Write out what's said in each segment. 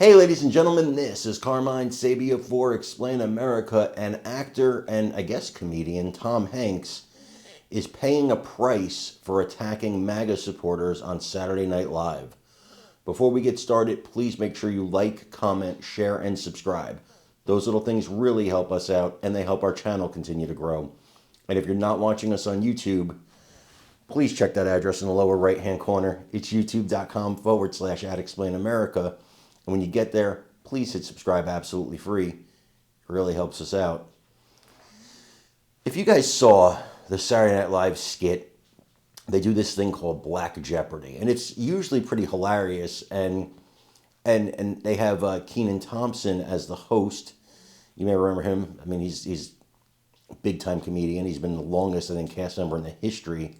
Hey, ladies and gentlemen, this is Carmine Sabia for Explain America, and actor and I guess comedian Tom Hanks is paying a price for attacking MAGA supporters on Saturday Night Live. Before we get started, please make sure you like, comment, share, and subscribe. Those little things really help us out, and they help our channel continue to grow. And if you're not watching us on YouTube, please check that address in the lower right-hand corner. It's youtube.com/@explainamerica. And when you get there, please hit subscribe absolutely free. It really helps us out. If you guys saw the Saturday Night Live skit, they do this thing called Black Jeopardy. And it's usually pretty hilarious. And they have Kenan Thompson as the host. You may remember him. I mean, he's a big-time comedian. He's been the longest, I think, cast member in the history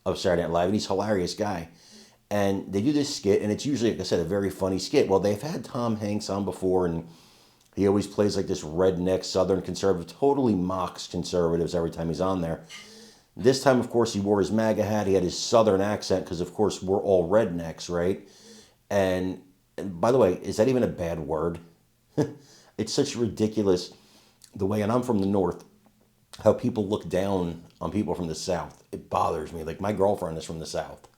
of Saturday Night Live. And he's a hilarious guy. And they do this skit, and it's usually, like I said, a very funny skit. Well, they've had Tom Hanks on before, and he always plays like this redneck Southern conservative, totally mocks conservatives every time he's on there. This time, of course, he wore his MAGA hat. He had his Southern accent because, of course, we're all rednecks, right? And by the way, is that even a bad word? It's such ridiculous the way, and I'm from the North, how people look down on people from the South. It bothers me. Like, my girlfriend is from the South.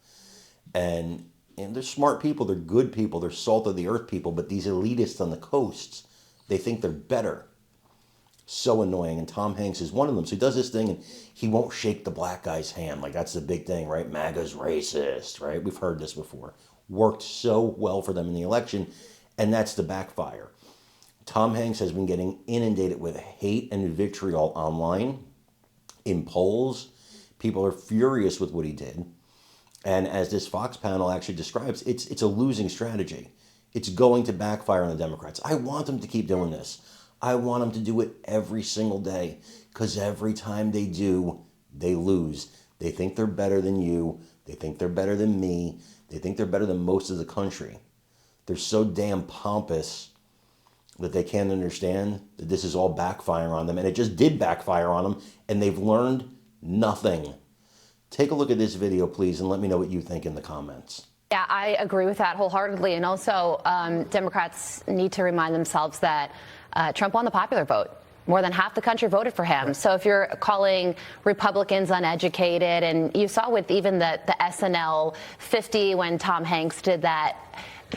And they're smart people, they're good people, they're salt of the earth people, but these elitists on the coasts, they think they're better. So annoying, and Tom Hanks is one of them. So he does this thing, and he won't shake the black guy's hand. Like, that's the big thing, right? MAGA's racist, right? We've heard this before. Worked so well for them in the election, and that's the backfire. Tom Hanks has been getting inundated with hate and vitriol online, in polls. People are furious with what he did. And as this Fox panel actually describes, it's a losing strategy. It's going to backfire on the Democrats. I want them to keep doing this. I want them to do it every single day, because every time they do, they lose. They think they're better than you. They think they're better than me. They think they're better than most of the country. They're so damn pompous that they can't understand that this is all backfiring on them. And it just did backfire on them, and they've learned nothing. Take a look at this video, please, and let me know what you think in the comments. Yeah, I agree with that wholeheartedly. And also, Democrats need to remind themselves that Trump won the popular vote. More than half the country voted for him. Right. So if you're calling Republicans uneducated, and you saw with even the SNL 50 when Tom Hanks did that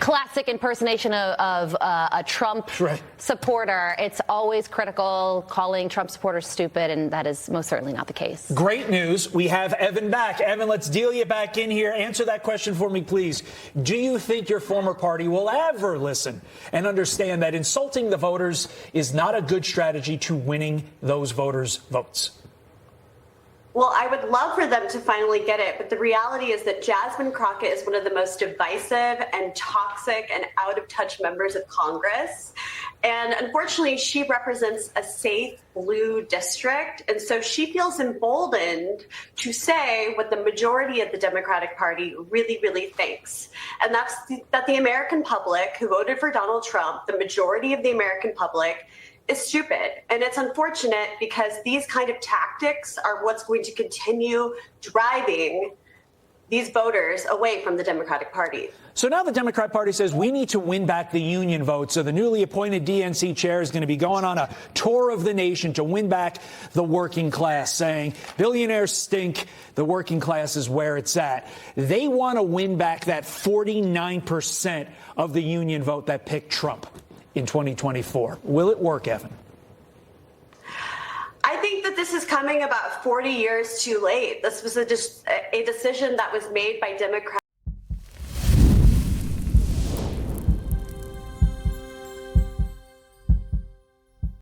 classic impersonation of a Trump supporter, it's always critical, calling Trump supporters stupid, and that is most certainly not the case. Great news. We have Evan back. Evan, let's deal you back in here. Answer that question for me, please. Do you think your former party will ever listen and understand that insulting the voters is not a good strategy to winning those voters' votes? Well, I would love for them to finally get it, but the reality is that Jasmine Crockett is one of the most divisive and toxic and out-of-touch members of Congress. And unfortunately, she represents a safe blue district, and so she feels emboldened to say what the majority of the Democratic Party really, really thinks. And that's that the American public who voted for Donald Trump, the majority of the American public, is stupid. And it's unfortunate because these kind of tactics are what's going to continue driving these voters away from the Democratic Party. So now the Democrat Party says we need to win back the union vote. So the newly appointed DNC chair is going to be going on a tour of the nation to win back the working class, saying billionaires stink. The working class is where it's at. They want to win back that 49% of the union vote that picked Trump in 2024. Will it work, Evan? I think that this is coming about 40 years too late. This was a decision that was made by Democrats